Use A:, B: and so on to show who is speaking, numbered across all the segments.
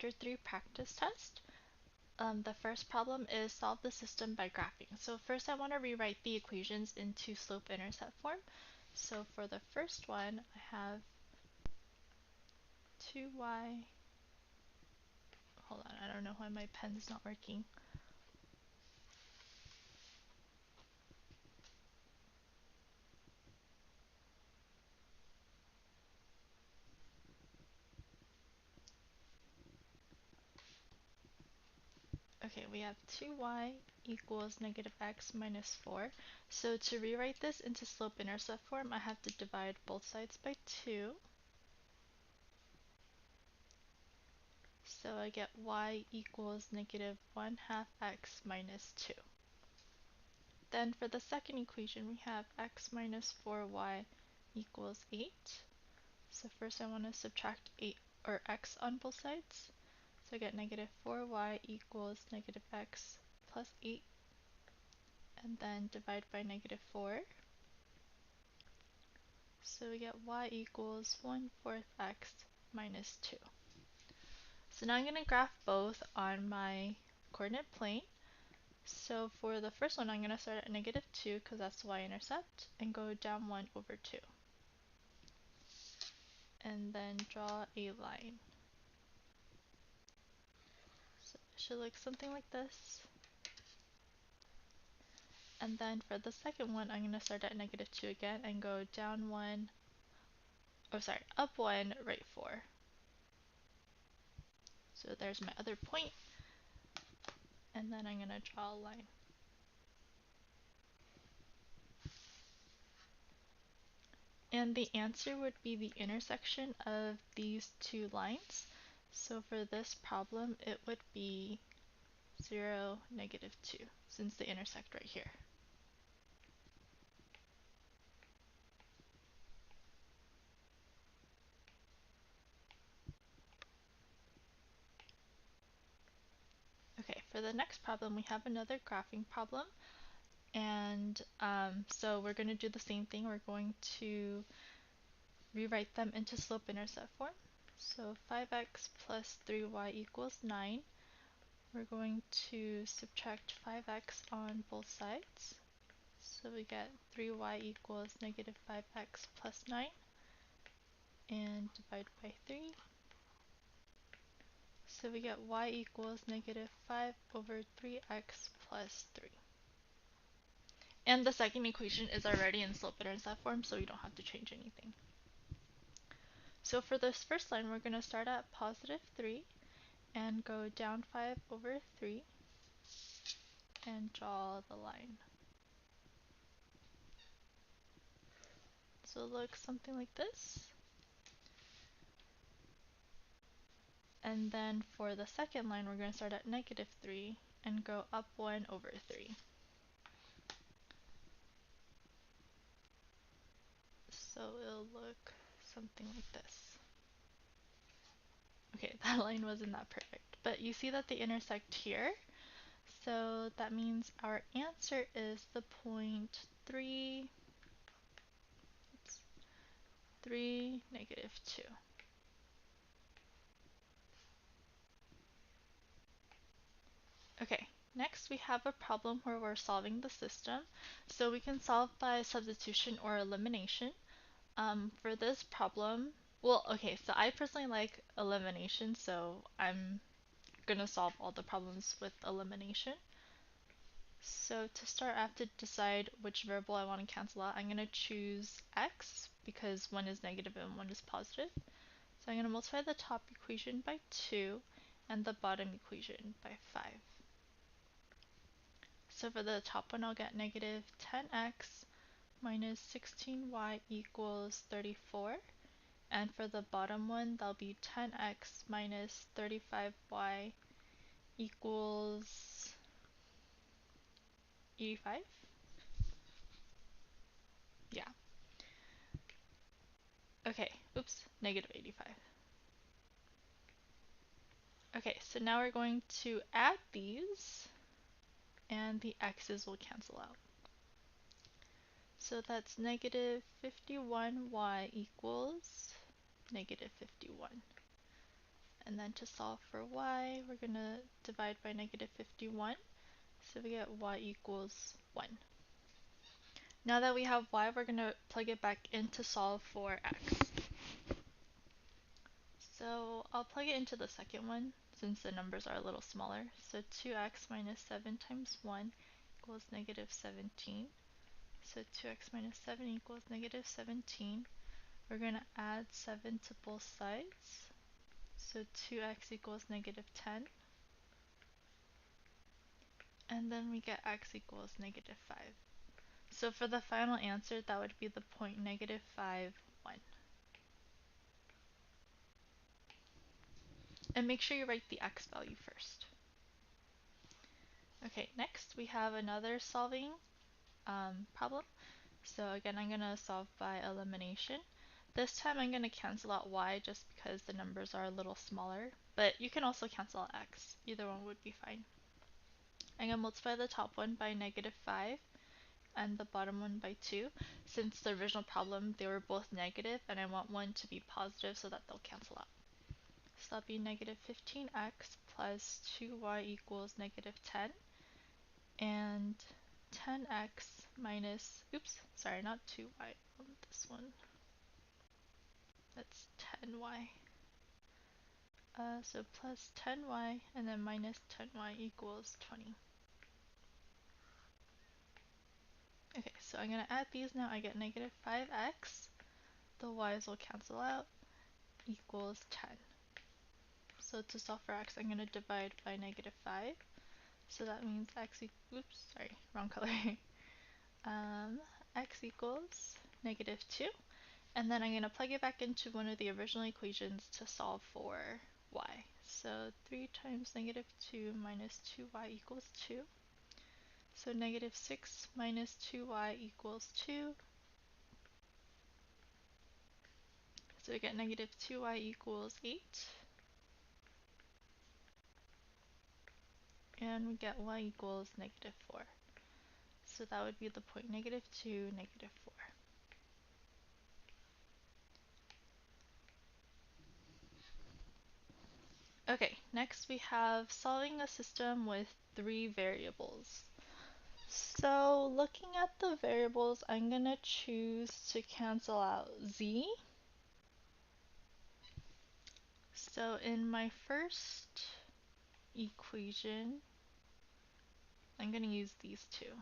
A: Chapter 3 practice test. The first problem is solve the system by graphing. So first I want to rewrite the equations into slope-intercept form. So for the first one, I have 2y, hold on, I don't know why my pen is not working. Okay, we have 2y equals negative x minus 4. So to rewrite this into slope-intercept form, I have to divide both sides by 2. So I get y equals negative 1/2 x minus 2. Then for the second equation, we have x minus 4y equals 8. So first I want to subtract 8 or x on both sides. So I get negative 4y equals negative x plus 8, and then divide by negative 4. So we get y equals 1/4 x minus 2. So now I'm going to graph both on my coordinate plane. So for the first one, I'm going to start at negative 2 because that's the y-intercept, and go down 1 over 2. And then draw a line. So it should look something like this. And then for the second one, I'm going to start at negative 2 again and go down 1, oh sorry, up 1, right 4. So there's my other point, and then I'm going to draw a line. And the answer would be the intersection of these two lines. So for this problem, it would be 0, negative 2, since they intersect right here. Okay, for the next problem, we have another graphing problem. And so we're going to do the same thing. We're going to rewrite them into slope-intercept form. So 5x plus 3y equals 9. We're going to subtract 5x on both sides. So we get 3y equals negative 5x plus 9. And divide by 3. So we get y equals negative 5 over 3x plus 3. And the second equation is already in slope-intercept form, so we don't have to change anything. So for this first line, we're going to start at positive 3 and go down 5 over 3 and draw the line. So it looks something like this. And then for the second line, we're going to start at negative 3 and go up 1 over 3. So it'll look something like this. Okay, that line wasn't that perfect, but you see that they intersect here. So that means our answer is the point 3, 3, negative 2. Okay, next we have a problem where we're solving the system. So we can solve by substitution or elimination. For this problem, well, okay, so I personally like elimination, so I'm gonna solve all the problems with elimination. So to start, I have to decide which variable I want to cancel out. I'm going to choose x because one is negative and one is positive. So I'm going to multiply the top equation by 2 and the bottom equation by 5. So for the top one, I'll get negative 10x minus 16y equals 34. And for the bottom one, that'll be 10x minus 35y equals 85. Yeah. Okay, oops, negative 85. Okay, so now we're going to add these, and the x's will cancel out. So that's negative 51y equals negative 51. And then to solve for y, we're going to divide by negative 51. So we get y equals 1. Now that we have y, we're going to plug it back in to solve for x. So I'll plug it into the second one since the numbers are a little smaller. So 2x minus 7 times 1 equals negative 17. So 2x minus 7 equals negative 17. We're going to add 7 to both sides. So 2x equals negative 10. And then we get x equals negative 5. So for the final answer, that would be the point negative 5, 1. And make sure you write the x value first. Okay, next we have another solving problem. So again, I'm going to solve by elimination. This time I'm going to cancel out y just because the numbers are a little smaller, but you can also cancel out x. Either one would be fine. I'm going to multiply the top one by negative 5 and the bottom one by 2. Since the original problem, they were both negative, and I want one to be positive so that they'll cancel out. So that'll be negative 15x plus 2y equals negative 10. And 10x minus, oops, sorry, not 2y on this one. That's 10y. So plus 10y and then minus 10y equals 20. Okay, so I'm going to add these now. I get negative 5x. The y's will cancel out, equals 10. So to solve for x, I'm going to divide by negative 5. So that means x equals, oops, sorry, wrong color. X equals negative 2. And then I'm going to plug it back into one of the original equations to solve for y. So 3 times negative 2 minus 2y equals 2. So negative 6 minus 2y equals 2. So we get negative 2y equals 8. And we get y equals negative 4. So that would be the point negative 2, negative 4. Okay, next we have solving a system with 3 variables. So looking at the variables, I'm going to choose to cancel out z. So in my first equation, I'm going to use these two.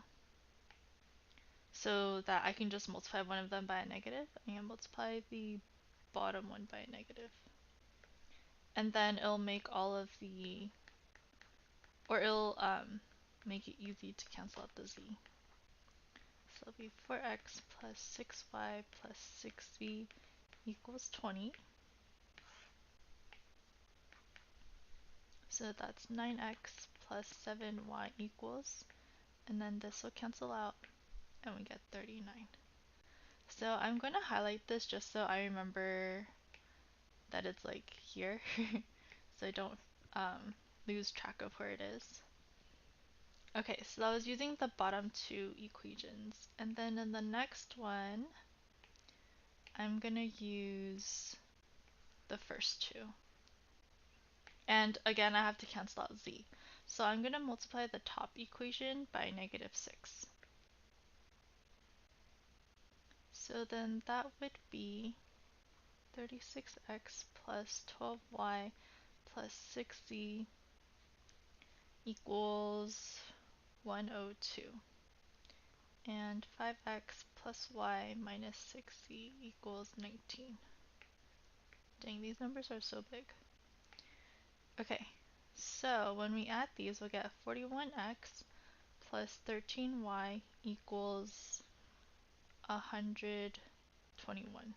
A: So that I can just multiply one of them by a negative. I'm going to multiply the bottom one by a negative. And then it'll make all of the, or it'll make it easy to cancel out the z. So it'll be 4x plus 6y plus 6z equals 20. So that's 9x plus 7y equals, and then this will cancel out, and we get 39. So I'm going to highlight this just so I remember that it's like here, so I don't lose track of where it is. Okay, so I was using the bottom two equations, and then in the next one, I'm going to use the first two. And again, I have to cancel out z. So I'm going to multiply the top equation by negative 6. So then that would be 36x plus 12y plus 6z equals 102. And 5x plus y minus 6z equals 19. Dang, these numbers are so big. Okay, so when we add these, we'll get 41x plus 13y equals 121.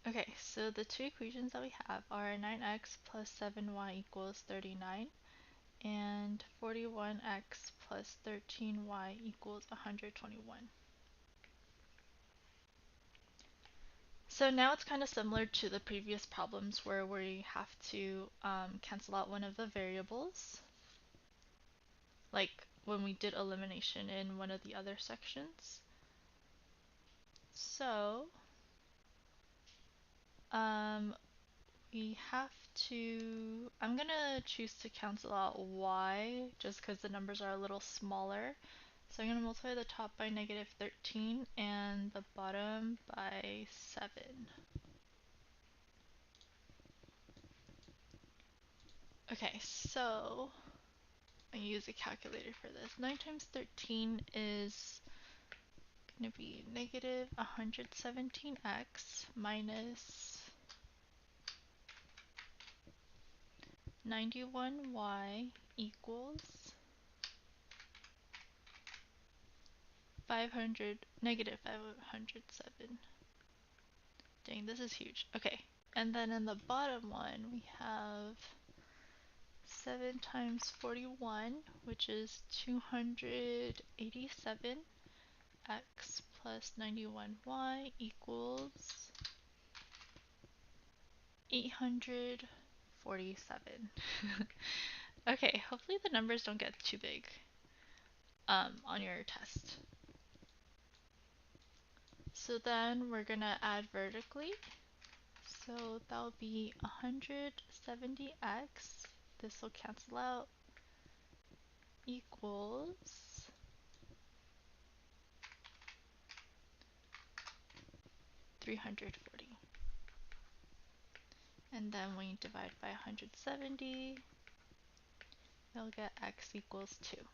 A: Okay, so the two equations that we have are 9x plus 7y equals 39 and 41x plus 13y equals 121. So now it's kind of similar to the previous problems where we have to cancel out one of the variables. Like when we did elimination in one of the other sections. So we have to, I'm gonna choose to cancel out y just because the numbers are a little smaller. So I'm gonna multiply the top by -13 and the bottom by 7. Okay, so I use a calculator for this. 9 times 13 is going to be negative 117x minus 91y equals negative 507. Dang, this is huge. Okay, and then in the bottom one we have 7 times 41, which is 287 x plus 91y equals 847. Okay, hopefully the numbers don't get too big on your test. So then we're gonna add vertically. So that'll be 170x. This will cancel out, equals 340. And then when you divide by 170, you'll get x equals 2.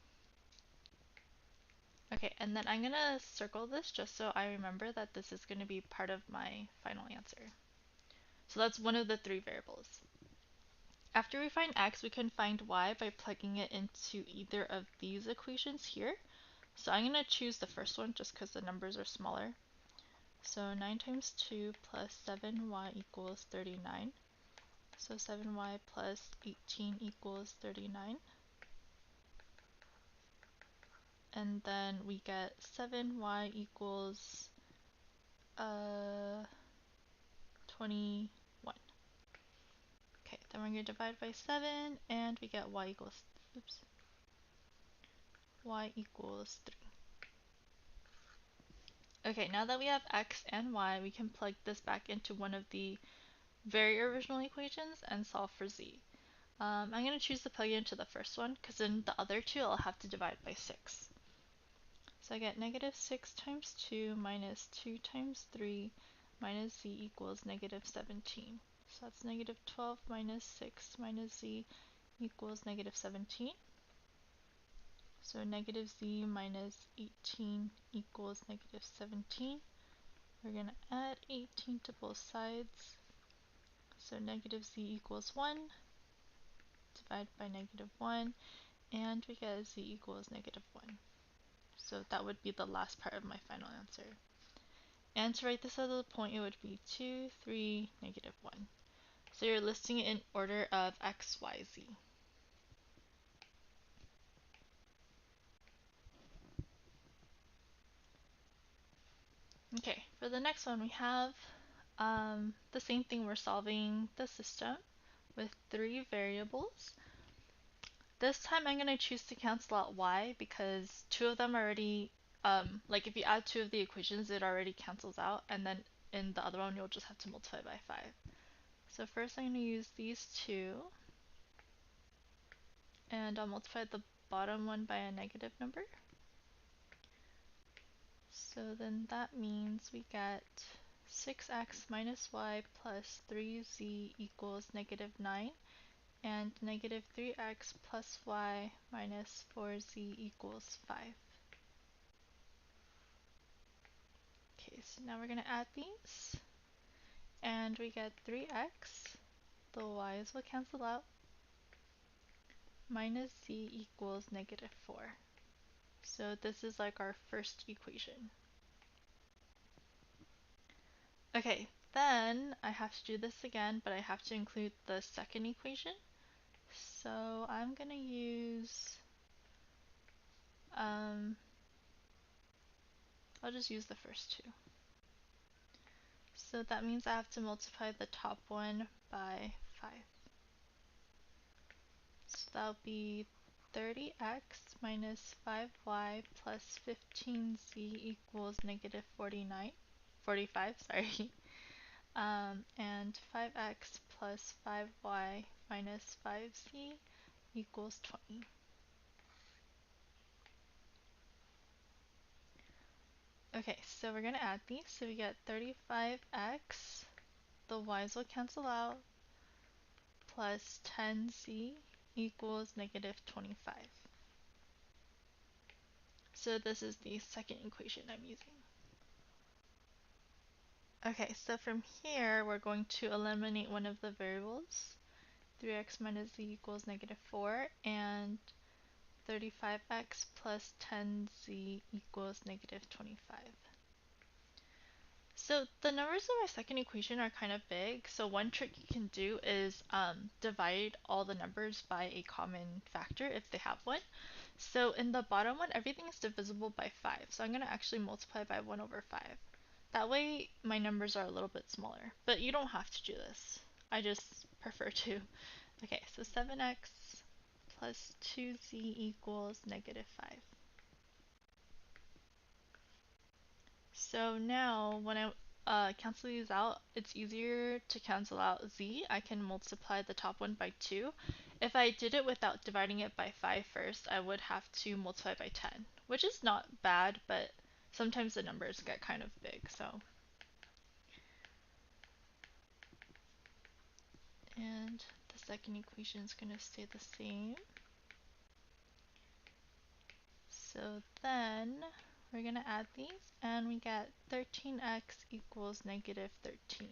A: Okay, and then I'm gonna circle this just so I remember that this is gonna be part of my final answer. So that's one of the 3 variables. After we find x, we can find y by plugging it into either of these equations here. So I'm gonna choose the first one just because the numbers are smaller. So 9 times 2 plus 7y equals 39. So 7y plus 18 equals 39. And then we get 7y equals 21. Okay, then we're going to divide by 7 and we get y equals, y equals 3. Okay, now that we have x and y, we can plug this back into one of the very original equations and solve for z. I'm going to choose to plug it into the first one because in the other two I'll have to divide by 6. So I get negative 6 times 2 minus 2 times 3 minus z equals negative 17. So that's negative 12 minus 6 minus z equals negative 17. So negative z minus 18 equals negative 17. We're going to add 18 to both sides. So negative z equals 1. Divide by negative 1. And we get z equals negative 1. So that would be the last part of my final answer. And to write this as a point, it would be 2, 3, negative 1. So you're listing it in order of x, y, z. Okay, for the next one we have the same thing. We're solving the system with 3 variables. This time I'm going to choose to cancel out y because 2 of them already, like if you add 2 of the equations, it already cancels out, and then in the other one you'll just have to multiply by 5. So first I'm going to use these 2, and I'll multiply the bottom one by a negative number. So then that means we get 6x minus y plus 3z equals negative 9, and negative 3x plus y minus 4z equals 5. Okay, so now we're going to add these, and we get 3x, the y's will cancel out, minus z equals negative 4. So this is like our first equation. Okay, then I have to do this again, but I have to include the second equation. So I'm going to use, I'll just use the first 2. So that means I have to multiply the top one by 5. So that'll be 30x minus 5y plus 15z equals negative 45, sorry. And 5x plus 5y minus 5z equals 20. Okay, so we're going to add these. So we get 35x, the y's will cancel out, plus 10z equals negative 25. So this is the second equation I'm using. Okay, so from here we're going to eliminate one of the variables. 3x minus z equals negative 4, and 35x plus 10z equals negative 25. So the numbers of my second equation are kind of big, so one trick you can do is divide all the numbers by a common factor if they have one. So in the bottom one, everything is divisible by 5, so I'm going to actually multiply by 1 over 5. That way my numbers are a little bit smaller, but you don't have to do this. I just prefer to. Okay, so 7x plus 2z equals negative 5. So now when I cancel these out, it's easier to cancel out z. I can multiply the top one by 2. If I did it without dividing it by 5 first, I would have to multiply by 10, which is not bad, but sometimes the numbers get kind of big, so. And the second equation is going to stay the same. So then we're going to add these, and we get 13x equals negative 13.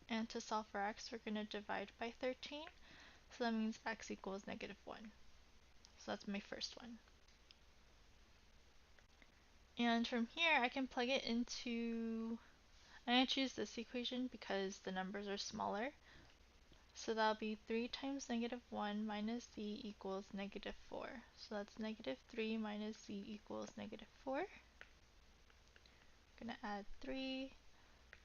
A: And to solve for x, we're going to divide by 13. So that means x equals negative 1. So that's my first one. And from here, I can plug it into, I'm going to choose this equation because the numbers are smaller. So that'll be 3 times negative 1 minus z equals negative 4. So that's negative 3 minus z equals negative 4. I'm going to add 3.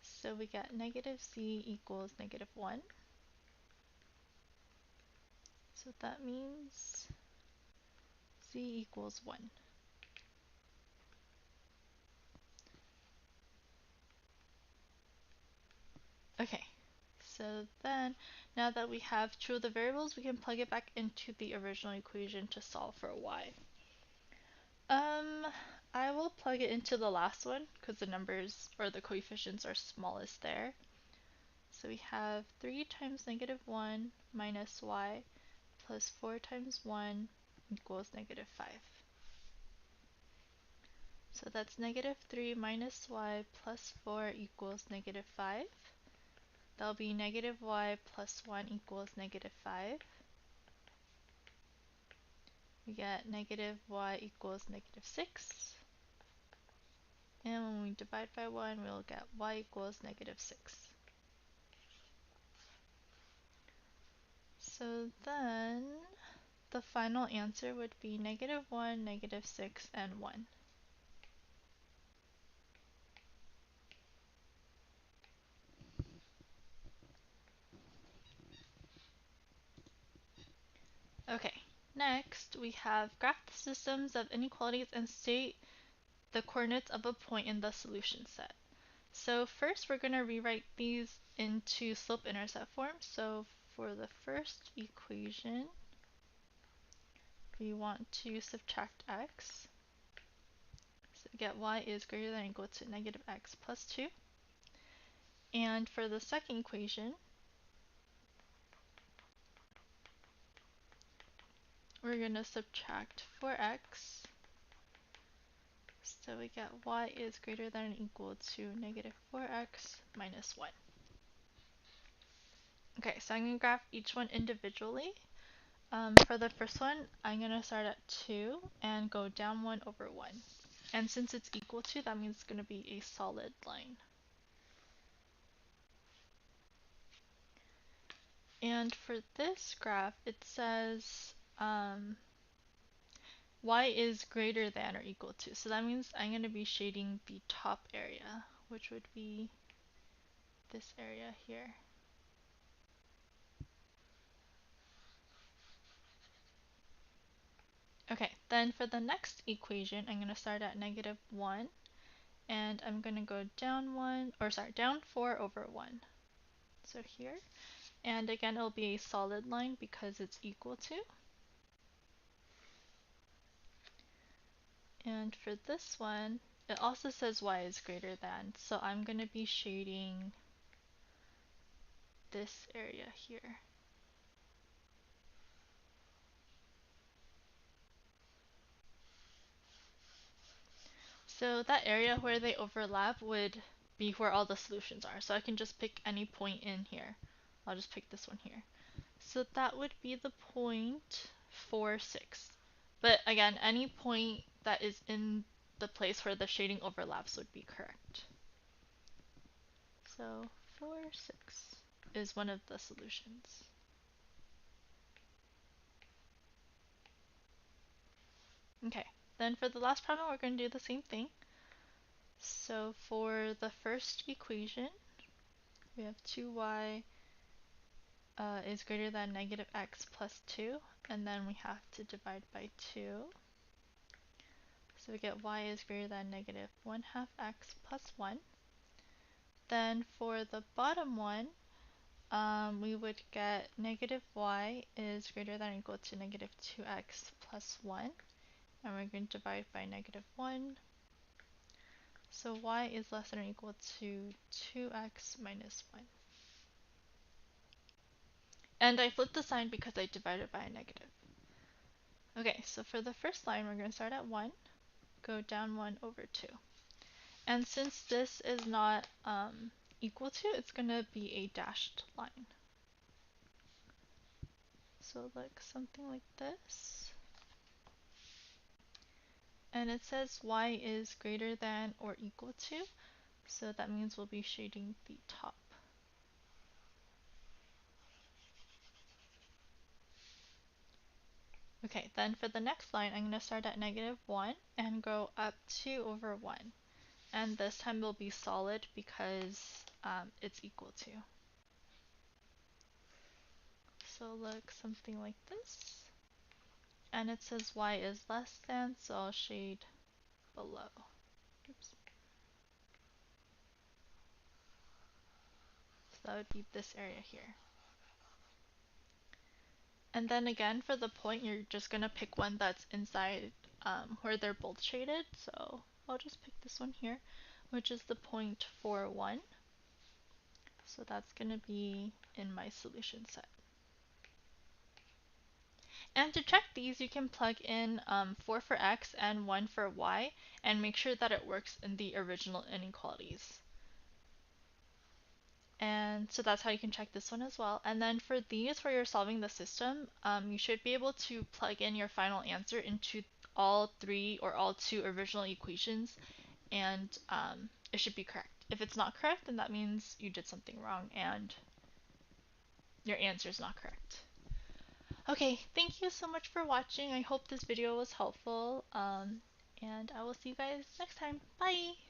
A: So we get negative z equals negative 1. So that means z equals 1. Okay, so then now that we have true of the variables, we can plug it back into the original equation to solve for y. I will plug it into the last one because the numbers or the coefficients are smallest there. So we have 3 times negative 1 minus y plus 4 times 1 equals negative 5. So that's negative 3 minus y plus 4 equals negative 5. That'll be negative y plus 1 equals negative 5. We get negative y equals negative 6. And when we divide by 1, we'll get y equals negative 6. So then the final answer would be negative 1, negative 6, and 1. Okay, next we have graph the systems of inequalities and state the coordinates of a point in the solution set. So first we're going to rewrite these into slope-intercept form. So for the first equation, we want to subtract x. So we get y is greater than or equal to negative x plus 2. And for the second equation, we're going to subtract 4x. So we get y is greater than or equal to negative 4x minus 1. Okay, so I'm going to graph each one individually. For the first one, I'm going to start at 2 and go down 1 over 1. And since it's equal to, that means it's going to be a solid line. And for this graph, it says y is greater than or equal to. So that means I'm going to be shading the top area, which would be this area here. Okay, then for the next equation, I'm going to start at -1, and I'm going to go down 1, or sorry, down 4 over 1. So here, and again, it'll be a solid line because it's equal to. And for this one, it also says y is greater than, so I'm going to be shading this area here. So that area where they overlap would be where all the solutions are. So I can just pick any point in here. I'll just pick this one here. So that would be the point 4, 6. But again, any point that is in the place where the shading overlaps would be correct. So 4, 6 is one of the solutions. Okay, then for the last problem, we're going to do the same thing. So for the first equation, we have 2y is greater than -x plus 2, and then we have to divide by 2. So we get y is greater than -1/2 x plus 1. Then for the bottom one, we would get -y is greater than or equal to -2x plus 1, and we're going to divide by -1. So y is less than or equal to 2x minus 1. And I flipped the sign because I divided by a negative. Okay, so for the first line, we're going to start at 1, go down 1 over 2. And since this is not equal to, it's going to be a dashed line. So like something like this. And it says y is greater than or equal to, so that means we'll be shading the top. Okay, then for the next line, I'm going to start at -1 and go up 2 over 1. And this time will be solid because it's equal to. So look something like this. And it says y is less than, so I'll shade below. Oops. So that would be this area here. And then again, for the point, you're just going to pick one that's inside where they're both shaded. So I'll just pick this one here, which is the point 4, 1. So that's going to be in my solution set. And to check these, you can plug in 4 for x and 1 for y, and make sure that it works in the original inequalities. And so that's how you can check this one as well. And then for these, where you're solving the system, you should be able to plug in your final answer into all 3 or all 2 original equations, and it should be correct. If it's not correct, then that means you did something wrong and your answer is not correct. Okay, thank you so much for watching. I hope this video was helpful, and I will see you guys next time. Bye!